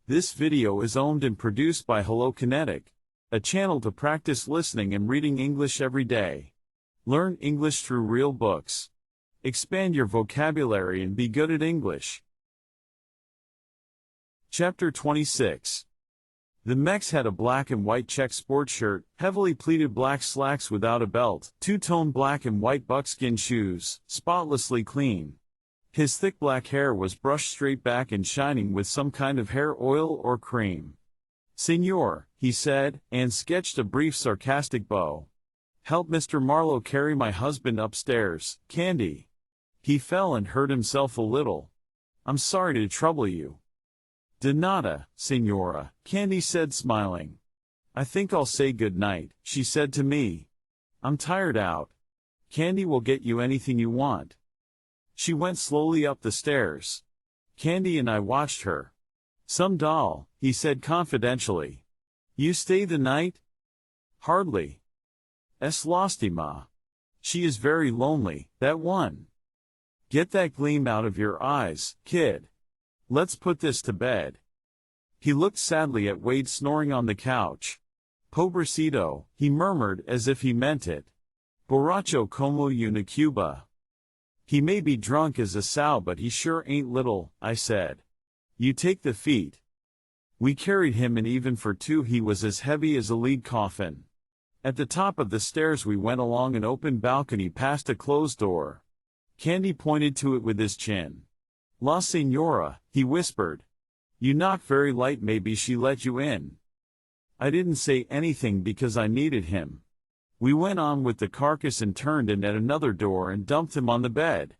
This video is owned and produced by Hello Kinetic, a channel to practice listening and reading English every day. Learn English through real books. Expand your vocabulary and be good at English. Chapter 26. The Mex had a black and white check sport shirt, heavily pleated black slacks without a belt, two-tone black and white buckskin shoes, spotlessly clean. His thick black hair was brushed straight back and shining with some kind of hair oil or cream. "Señor," he said, and sketched a brief sarcastic bow. "Help Mr. Marlowe carry my husband upstairs, Candy. He fell and hurt himself a little. I'm sorry to trouble you." "De nada, señora," Candy said, smiling. "I think I'll say good night," she said to me. "I'm tired out. Candy will get you anything you want." She went slowly up the stairs. Candy and I watched her. "Some doll," he said confidentially. "You stay the night?" "Hardly. Es lastima. She is very lonely, that one. Get that gleam out of your eyes, kid. Let's put this to bed." He looked sadly at Wade snoring on the couch. "Pobrecito," he murmured as if he meant it. "Borracho como una Cuba." "He may be drunk as a sow but he sure ain't little," I said. "You take the feet." We carried him and even for two he was as heavy as a lead coffin. At the top of the stairs we went along an open balcony past a closed door. Candy pointed to it with his chin. "La señora," he whispered. "You knock very light, maybe she let you in." I didn't say anything because I needed him. We went on with the carcass and turned in at another door and dumped him on the bed.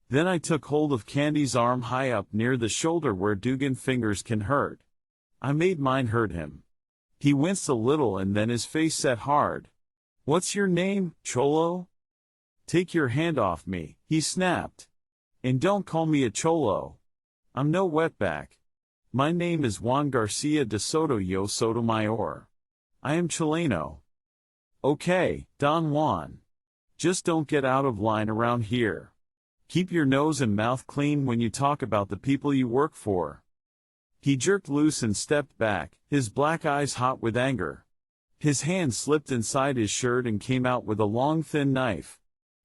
Then I took hold of Candy's arm high up near the shoulder where Dugan fingers can hurt. I made mine hurt him. He winced a little and then his face set hard. "What's your name, Cholo?" "Take your hand off me," he snapped. "And don't call me a cholo. I'm no wetback. My name is Juan Garcia de Soto y Sotomayor. I am Chileno." "Okay, Don Juan. Just don't get out of line around here. Keep your nose and mouth clean when you talk about the people you work for." He jerked loose and stepped back, his black eyes hot with anger. His hand slipped inside his shirt and came out with a long thin knife.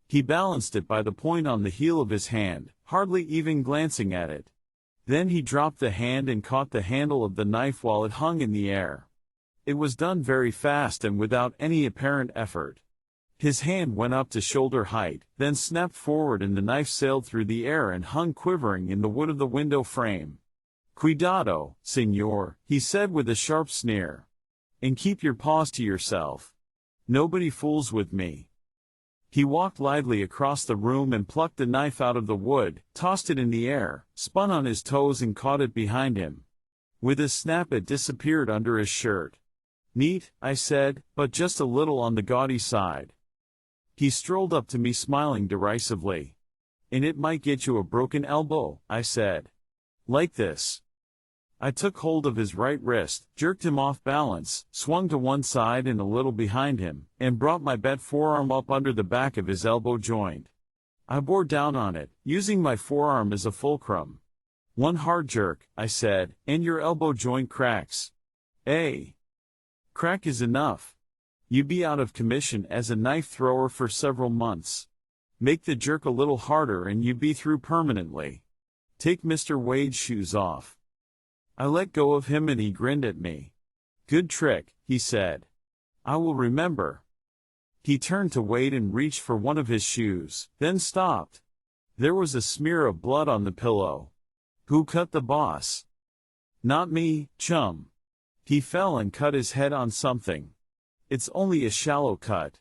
He balanced it by the point on the heel of his hand, hardly even glancing at it. Then he dropped the hand and caught the handle of the knife while it hung in the air. It was done very fast and without any apparent effort. His hand went up to shoulder height, then snapped forward and the knife sailed through the air and hung quivering in the wood of the window frame. "Cuidado, señor," he said with a sharp sneer. "And keep your paws to yourself. Nobody fools with me." He walked lightly across the room and plucked the knife out of the wood, tossed it in the air, spun on his toes and caught it behind him. With a snap it disappeared under his shirt. "Neat," I said, "but just a little on the gaudy side." He strolled up to me smiling derisively. "And it might get you a broken elbow," I said. "Like this." I took hold of his right wrist, jerked him off balance, swung to one side and a little behind him, and brought my bent forearm up under the back of his elbow joint. I bore down on it, using my forearm as a fulcrum. "One hard jerk," I said, "and your elbow joint cracks." "Eh? Crack is enough. You be out of commission as a knife thrower for several months. Make the jerk a little harder and you be through permanently. Take Mr. Wade's shoes off." I let go of him and he grinned at me. "Good trick," he said. "I will remember." He turned to Wade and reached for one of his shoes, then stopped. There was a smear of blood on the pillow. "Who cut the boss?" "Not me, chum. He fell and cut his head on something. It's only a shallow cut.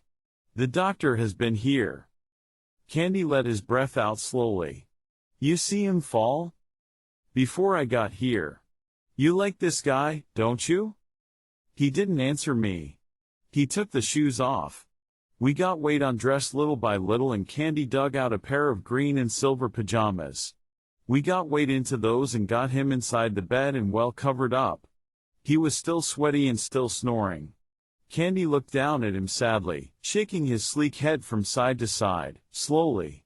The doctor has been here." Candy let his breath out slowly. "You see him fall?" "Before I got here. You like this guy, don't you?" He didn't answer me. He took the shoes off. We got Wade undressed little by little and Candy dug out a pair of green and silver pajamas. We got Wade into those and got him inside the bed and well covered up. He was still sweaty and still snoring. Candy looked down at him sadly, shaking his sleek head from side to side, slowly.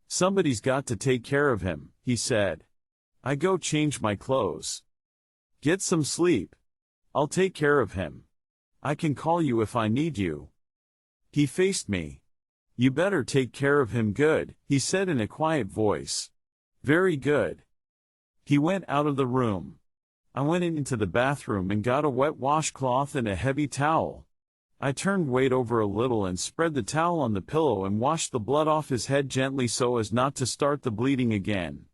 "Somebody's got to take care of him," he said. "I go change my clothes." Get some sleep. I'll take care of him. I can call you if I need you. He faced me. You better take care of him good, he said in a quiet voice. Very good. He went out of the room. I went into the bathroom and got a wet washcloth and a heavy towel. I turned Wade over a little and spread the towel on the pillow and washed the blood off his head gently so as not to start the bleeding again.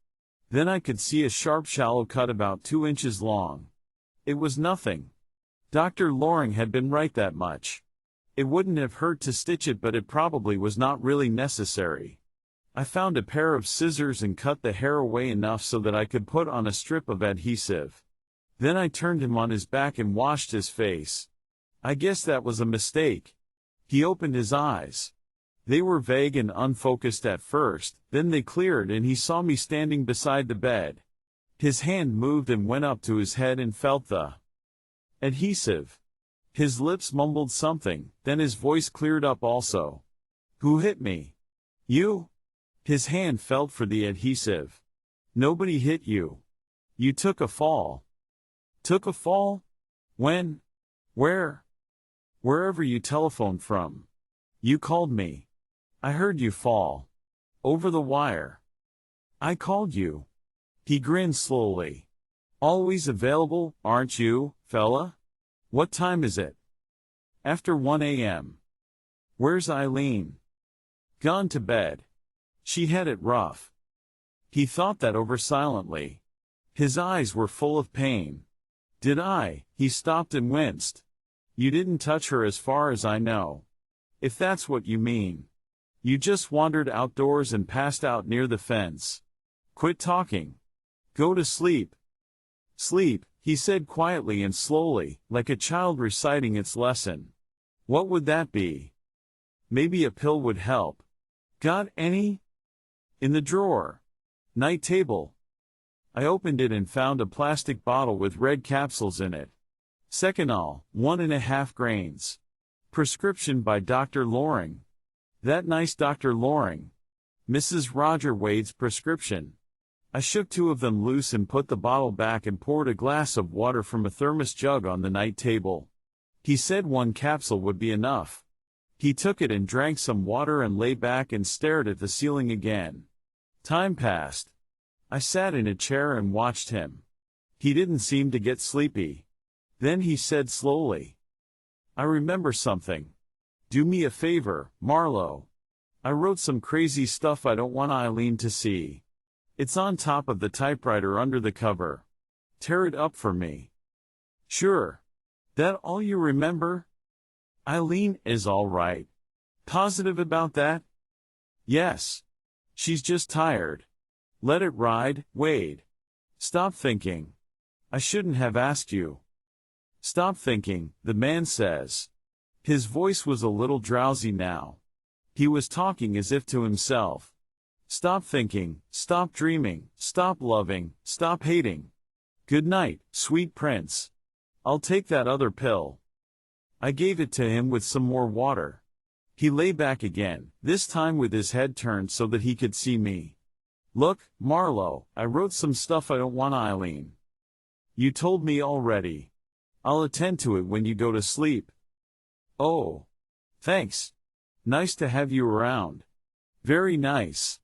Then I could see a sharp shallow cut about 2 inches long. It was nothing. Dr. Loring had been right that much. It wouldn't have hurt to stitch it, but it probably was not really necessary. I found a pair of scissors and cut the hair away enough so that I could put on a strip of adhesive. Then I turned him on his back and washed his face. I guess that was a mistake. He opened his eyes. They were vague and unfocused at first, then they cleared and he saw me standing beside the bed. His hand moved and went up to his head and felt the adhesive. His lips mumbled something, then his voice cleared up also. Who hit me? You? His hand felt for the adhesive. Nobody hit you. You took a fall. Took a fall? When? Where? Wherever you telephoned from. You called me. I heard you fall. Over the wire. I called you. He grinned slowly. Always available, aren't you, fella? What time is it? After 1 a.m. Where's Eileen? Gone to bed. She had it rough. He thought that over silently. His eyes were full of pain. Did I? He stopped and winced. You didn't touch her as far as I know. If that's what you mean. You just wandered outdoors and passed out near the fence. Quit talking. Go to sleep. Sleep, he said quietly and slowly, like a child reciting its lesson. What would that be? Maybe a pill would help. Got any? In the drawer. Night table. I opened it and found a plastic bottle with red capsules in it. Seconal, 1.5 grains. Prescription by Dr. Loring. That nice Dr. Loring. Mrs. Roger Wade's prescription. I shook 2 of them loose and put the bottle back and poured a glass of water from a thermos jug on the night table. He said 1 capsule would be enough. He took it and drank some water and lay back and stared at the ceiling again. Time passed. I sat in a chair and watched him. He didn't seem to get sleepy. Then he said slowly, I remember something. Do me a favor, Marlowe. I wrote some crazy stuff I don't want Eileen to see. It's on top of the typewriter under the cover. Tear it up for me. Sure. That all you remember? Eileen is all right. Positive about that? Yes. She's just tired. Let it ride, Wade. Stop thinking. I shouldn't have asked you. Stop thinking, the man says. His voice was a little drowsy now. He was talking as if to himself. Stop thinking, stop dreaming, stop loving, stop hating. Good night, sweet prince. I'll take that other pill. I gave it to him with some more water. He lay back again, this time with his head turned so that he could see me. Look, Marlowe, I wrote some stuff I don't want Eileen. You told me already. I'll attend to it when you go to sleep. Oh. Thanks. Nice to have you around. Very nice.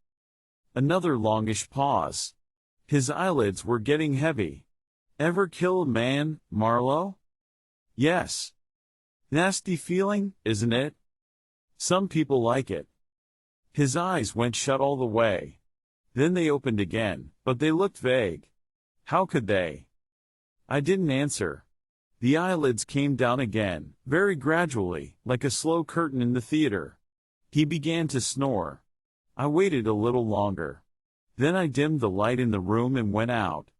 Another longish pause. His eyelids were getting heavy. Ever kill a man, Marlowe? Yes. Nasty feeling, isn't it? Some people like it. His eyes went shut all the way. Then they opened again, but they looked vague. How could they? I didn't answer. The eyelids came down again, very gradually, like a slow curtain in the theater. He began to snore. I waited a little longer. Then I dimmed the light in the room and went out.